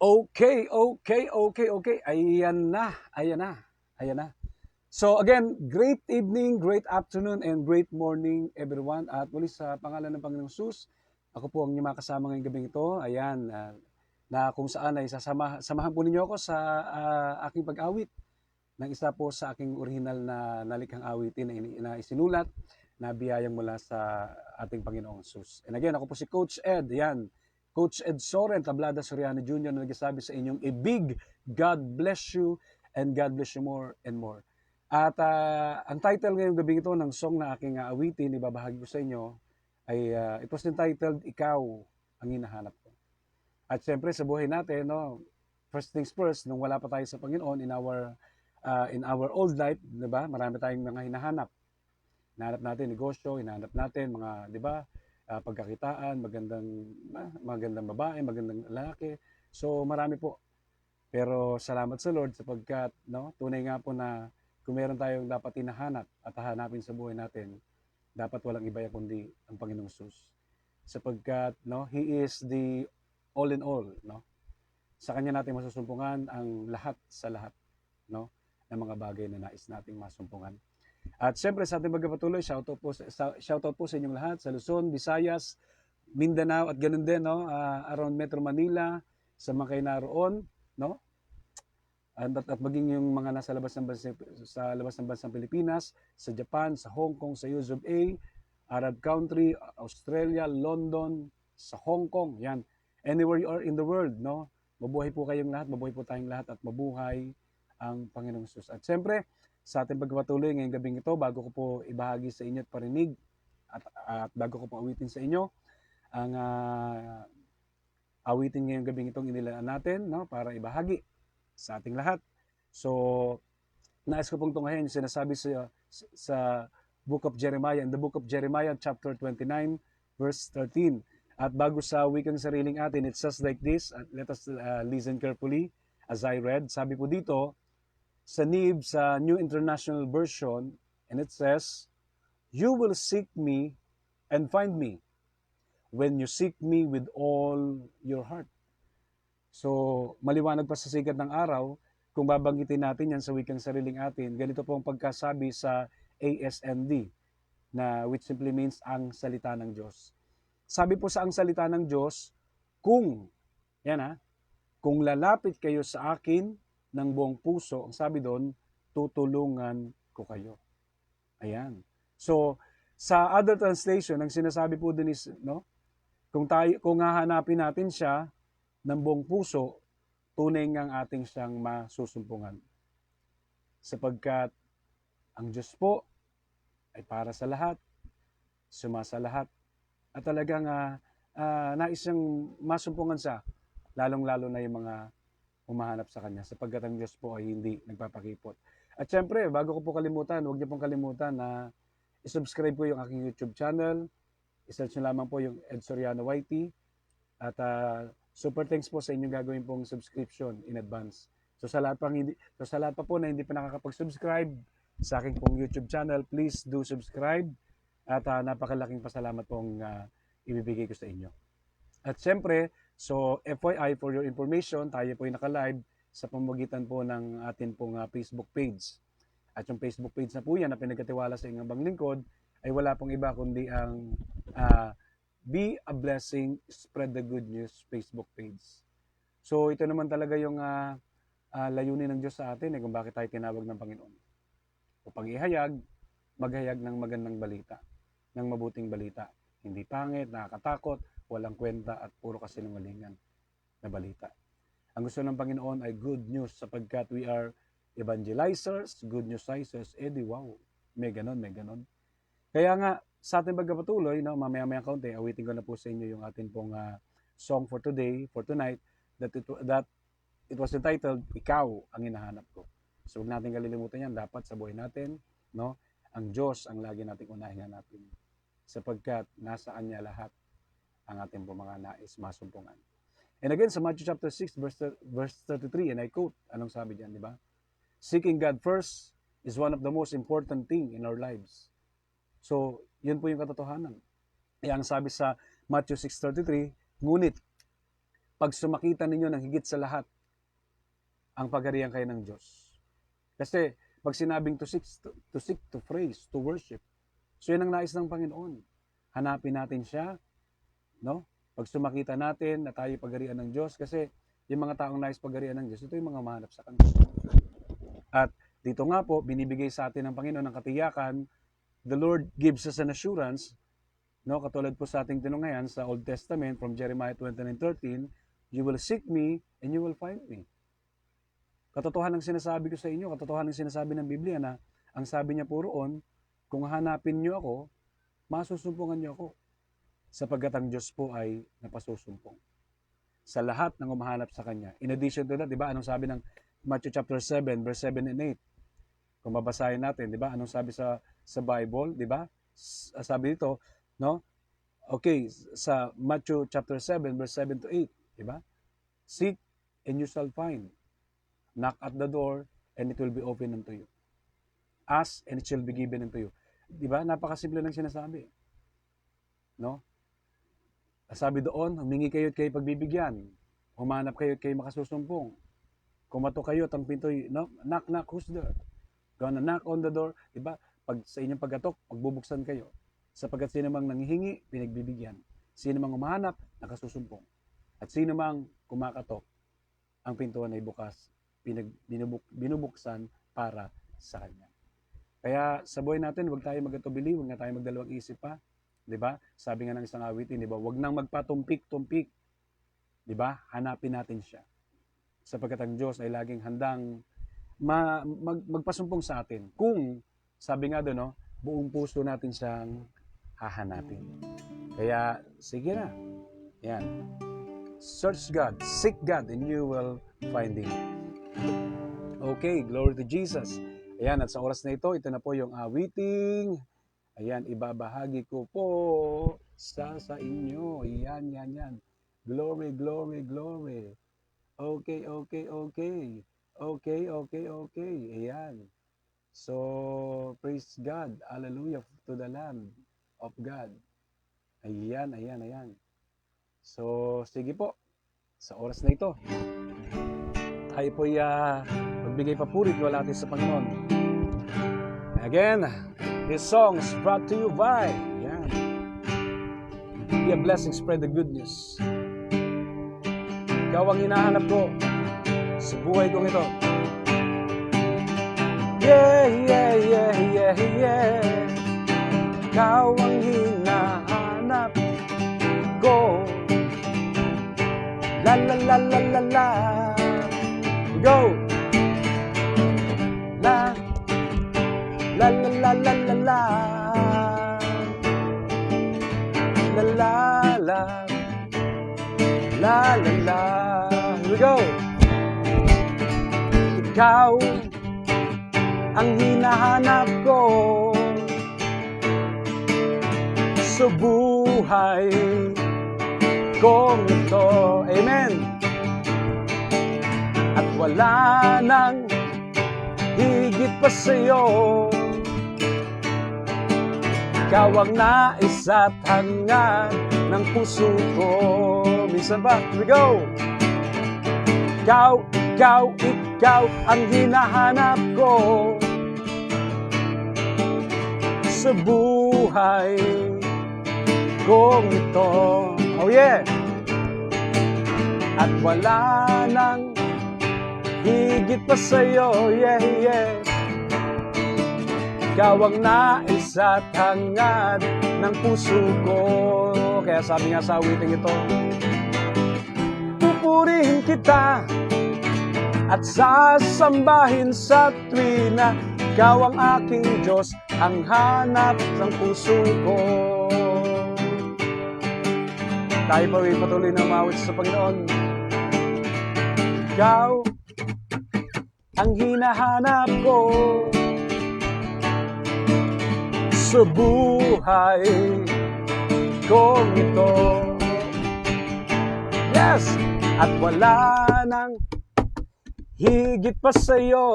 Okay, okay, okay, okay. Ayan na, ayan na, ayan na. So again, great evening, great afternoon, and great morning everyone. At muli sa pangalan ng Panginoong Sus, ako po ang inyong makasama ngayong gabing ito. Ayan, na kung saan ay samahan po ninyo ako sa aking pag-awit ng isa po sa aking original na nalikhang awitin na isinulat na biyayang mula sa ating Panginoong Sus. And again, ako po si Coach Ed. Ayan, Coach Ed Soren, Tablada Soriano Jr. na nagsasabi sa inyong a big God bless you and God bless you more and more. At ang title ngayong gabi ito ng song na aking awitin, ibabahagi ko sa inyo, ay it was entitled, Ikaw ang Hinahanap Ko. At syempre sa buhay natin, no, first things first, nung wala pa tayo sa Panginoon in our old life, 'di ba? Marami tayong mga hinahanap. Hinahanap natin negosyo, hinahanap natin mga, 'di ba? Pagkakitaan, magandang babae, magandang lalaki. So marami po. Pero salamat sa Lord sapagkat no, tunay nga po na kung meron tayong dapat hinahanap at hahanapin sa buhay natin, dapat walang iba kundi ang Panginoong Sus. Sapagkat no, He is the all in all, no? Sa kanya natin masusumpungan ang lahat sa lahat, no? Ng mga bagay na nais nating masumpungan. At siyempre sa ating magpapatuloy, shoutout po sa inyong lahat sa Luzon, Visayas, Mindanao at ganun din no, around Metro Manila, sa mga kayo naroon, no? At maging yung mga nasa labas ng bansa, sa labas ng bansang Pilipinas, sa Japan, sa Hong Kong, sa US of A, Arab country, Australia, London, sa Hong Kong, yan. Anywhere you are in the world, no? Mabuhay po kayong lahat, mabuhay po tayong lahat at mabuhay ang Panginoong Sus. At siyempre, sa ating pagpapatuloy ngayong gabing ito, bago ko po ibahagi sa inyo at parinig at bago ko po awitin sa inyo ang awitin ngayong gabing itong inilaan natin, no, para ibahagi sa ating lahat. So, nais ko pong tunghayan yung sinasabi sa Book of Jeremiah, in the Book of Jeremiah, chapter 29, verse 13. At bago sa wikang sariling atin, it says like this, let us listen carefully as I read. Sabi po dito, sa NIV, sa New International Version, and it says, You will seek me and find me when you seek me with all your heart. So, maliwanag pa sa sikat ng araw, kung babanggitin natin yan sa wikang sariling atin, ganito po ang pagkasabi sa ASND, na which simply means ang salita ng Diyos. Sabi po sa ang salita ng Diyos, kung, yan ha, kung lalapit kayo sa akin ng buong puso, ang sabi doon, tutulungan ko kayo. Ayan. So, sa other translation, ang sinasabi po din is, no, kung hahanapin natin siya ng buong puso, tunay ngang ating siyang masusumpungan. Sapagkat ang Diyos po ay para sa lahat, sumasa lahat, at talagang nais siyang masumpungan sa lalong-lalo na yung mga humahanap sa Kanya, sapagkat ang Diyos po ay hindi nagpapakipot. At syempre, bago ko po kalimutan, huwag niyo pong kalimutan na isubscribe po yung aking YouTube channel, isearch nyo lamang po yung Ed Soriano YT, at super thanks po sa inyong gagawin pong subscription in advance. So sa lahat pa po na hindi pa nakakapag-subscribe sa aking pong YouTube channel, please do subscribe at napakalaking pasalamat pong ibibigay ko sa inyo. At syempre, so FYI for your information, tayo po ay naka-live sa pamamagitan po ng atin pong Facebook page. At yung Facebook page na po yan na pinagkatiwala sa inyong bang lingkod ay wala pong iba kundi ang Be a Blessing, Spread the Good News Facebook page. So ito naman talaga yung layunin ng Diyos sa atin kung bakit tayo tinawag ng Panginoon. Upang maghayag ng magandang balita, ng mabuting balita. Hindi pangit, nakakatakot, walang kwenta at puro kasinungalingan na balita. Ang gusto ng Panginoon ay good news sapagkat we are evangelizers, good newsizers. Di wow, may ganon. Kaya nga, sa ating pagpapatuloy, no, mamaya-maya kaunti, awitin ko na po sa inyo yung ating pong song for today, for tonight, that it was entitled, Ikaw ang Hinahanap Ko. So huwag natin kalilimutan yan, dapat sa buhay natin, no, ang Diyos ang lagi nating unahin hanapin. Sapagkat nasa Kanya lahat ang ating pong mga nais masumpungan. And again, sa Matthew chapter 6, verse 33, and I quote, anong sabi diyan, di ba? Seeking God first is one of the most important thing in our lives. So, yun po yung katotohanan. Ang sabi sa Matthew 6:33, ngunit pag sumakita ninyo ng higit sa lahat ang pagharihan kayo ng Diyos. Kasi pag sinabing to seek, to praise, to worship, so yan ang nais ng Panginoon. Hanapin natin siya, no? Pag sumakita natin na tayo pagharihan ng Diyos, kasi yung mga taong nais pagharihan ng Diyos, ito yung mga mahanap sa Kanya. At dito nga po, binibigay sa atin ng Panginoon ng katiyakan. The Lord gives us an assurance, no? Katulad po sa ating tinunghayan sa Old Testament from Jeremiah 29:13, you will seek me and you will find me. Katotohanan ng sinasabi ko sa inyo, katotohanan ng sinasabi ng Biblia na ang sabi niya po roon, kung hanapin niyo ako, masusumpungan niyo ako. Sapagkat ang Diyos po ay napasusumpong sa lahat ng umahanap sa Kanya. In addition to that, di ba, anong sabi ng Matthew chapter 7, verse 7 and 8? Kung babasahin natin, di ba, anong sabi sa Bible, di ba? Sabi dito, no? Okay, sa Matthew chapter 7, verse 7 to 8, di ba? Seek and you shall find. Knock at the door and it will be open unto you. Ask and it shall be given unto you. Di ba? Napakasimple ng sinasabi. No? Sabi doon, humingi kayo at kayo pagbibigyan. Humanap kayo at kayo makasusumpong. Kumato kayo at ang pinto'y knock, who's there? Gonna knock on the door. Diba? Pag sa inyong pagkatok, pagbubuksan kayo. Sapagkat sino mang nangihingi, pinagbibigyan. Sino mang humahanap, nakasusumpong. At sino mang kumakatok, ang pintuan ay bukas, binubuksan para sa Kanya. Kaya sa buhay natin, huwag tayo magatubili, huwag na tayo magdalawang isip pa. 'Di ba? Sabi nga ng isang awitin, 'di ba? Huwag nang magpatumpik-tumpik. 'Di ba? Hanapin natin siya. Sapagkat ang Diyos ay laging handang magpasumpong sa atin. Kung sabi nga doon, no, buong puso natin siyang hahanapin. Kaya sige na. Yan. Search God, seek God, and you will find Him. Okay, glory to Jesus. Ayan, at sa oras na ito na po yung awiting. Ayan, ibabahagi ko po sa inyo. Ayan, yan. Glory, glory, glory. Okay. Ayan. So, praise God. Hallelujah to the Lamb of God. Ayan. So, sige po. Sa oras na ito, tayo po'y magbigay papuri ko natin sa Panginoon. Again, this song is brought to you by, be a blessing, spread the good news. Ikaw ang hinahanap ko sa buhay kong ito. Yeah. Ikaw ang hinahanap ko. La. Go! La. La. Here we go. Ikaw ang hinahanap ko sa buhay kong ito. Amen. At wala nang higit pa sa'yo. Ikaw ang nais at hangad ng puso ko. Minsan ba? Here we go! Ikaw ang hinahanap ko sa buhay kong ito. Oh yeah! At wala nang higit pa sa'yo. Yeah. Ikaw ang nais at hangad ng puso ko. Kaya sabi nga sa awiting ito, pupurihin kita at sasambahin sa tuwina. Ikaw ang aking Diyos, ang hanap ng puso ko. Tayo pa rin patuloy na umawit sa Panginoon. Ikaw ang hinahanap ko sa buhay kong ito. Yes! At wala nang higit pa sa'yo.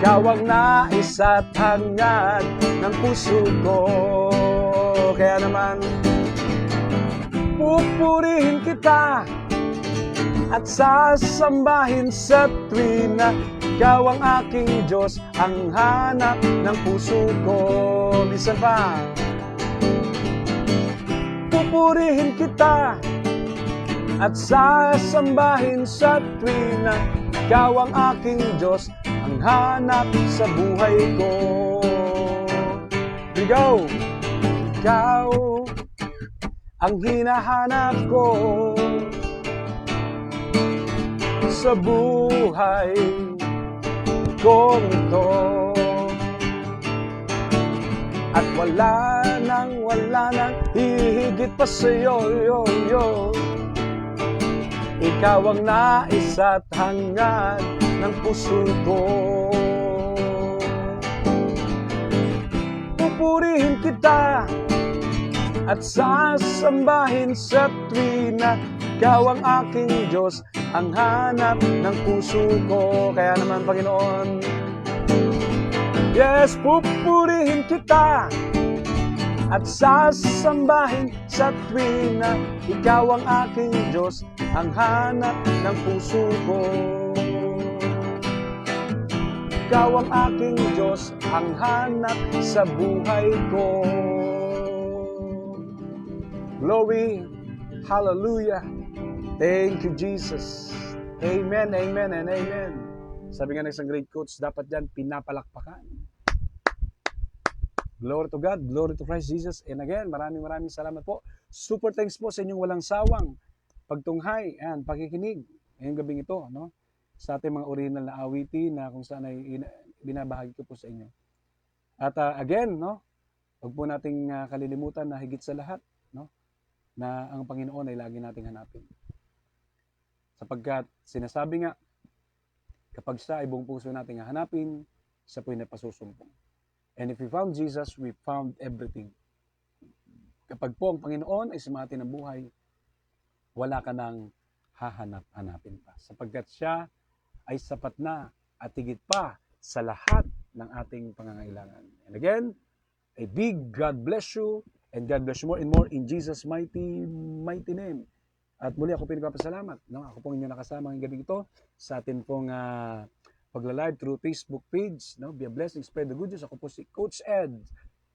Ikaw ang nais at hangad ng puso ko. Kaya naman, Pupurihin kita at sasambahin sa tuwina. Ikaw ang aking Diyos, ang hanap ng puso ko. Listen pa. Pupurihin kita at sasambahin sa tuwina. Ikaw ang aking Diyos, ang hanap sa buhay ko. Here we go. Ikaw ang hinahanap ko sa buhay kong ito. At wala nang hihigit pa sa'yo, Ikaw ang nais at hangad ng puso ko. Pupurihin kita at sasambahin sa tuwina. Ikaw ang aking Diyos, ang hanap ng puso ko. Kaya naman, Panginoon, yes, pupurihin kita at sasambahin sa tuwina. Ikaw ang aking Diyos, ang hanap ng puso ko. Ikaw ang aking Diyos, ang hanap sa buhay ko. Glory, hallelujah. Thank you, Jesus. Amen, amen, and amen. Sabi nga ng isang great coach, dapat yan pinapalakpakan. Glory to God, glory to Christ Jesus. And again, maraming salamat po. Super thanks po sa inyong walang sawang pagtunghay and pakikinig ngayong gabing ito, no? Sa ating mga original na awitin na kung saan ay binabahagi ko po sa inyo. At again, no? Huwag po nating kalilimutan na higit sa lahat, no? Na ang Panginoon ay lagi nating hanapin. Sapagkat sinasabi nga, kapag siya ay buong puso nating hahanapin, siya po ay napasusumpong. And if we found Jesus, we found everything. Kapag po ang Panginoon ay sumati ng buhay, wala ka nang hahanap-hanapin pa. Sapagkat siya ay sapat na at higit pa sa lahat ng ating pangangailangan. And again, a big God bless you, and God bless you more and more in Jesus' mighty name. At muli ako pinagpapasalamat. No? Ako pong inyong nakasama ng gabi ito sa atin pong pagla-live through Facebook page. No? Be a blessing, spread the good news. Ako po si Coach Ed.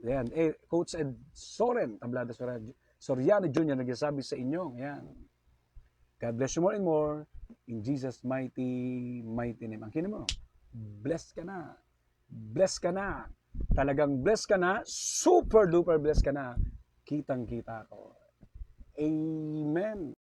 Ayan, Coach Ed Soren, Tablada Soriano Jr. nagsasabi sa inyo. Ayan. God bless you more and more in Jesus' mighty name. Ang kinin mo, blessed ka na. Blessed ka na. Talagang blessed ka na. Super duper blessed ka na. Kitang-kita ko. Amen.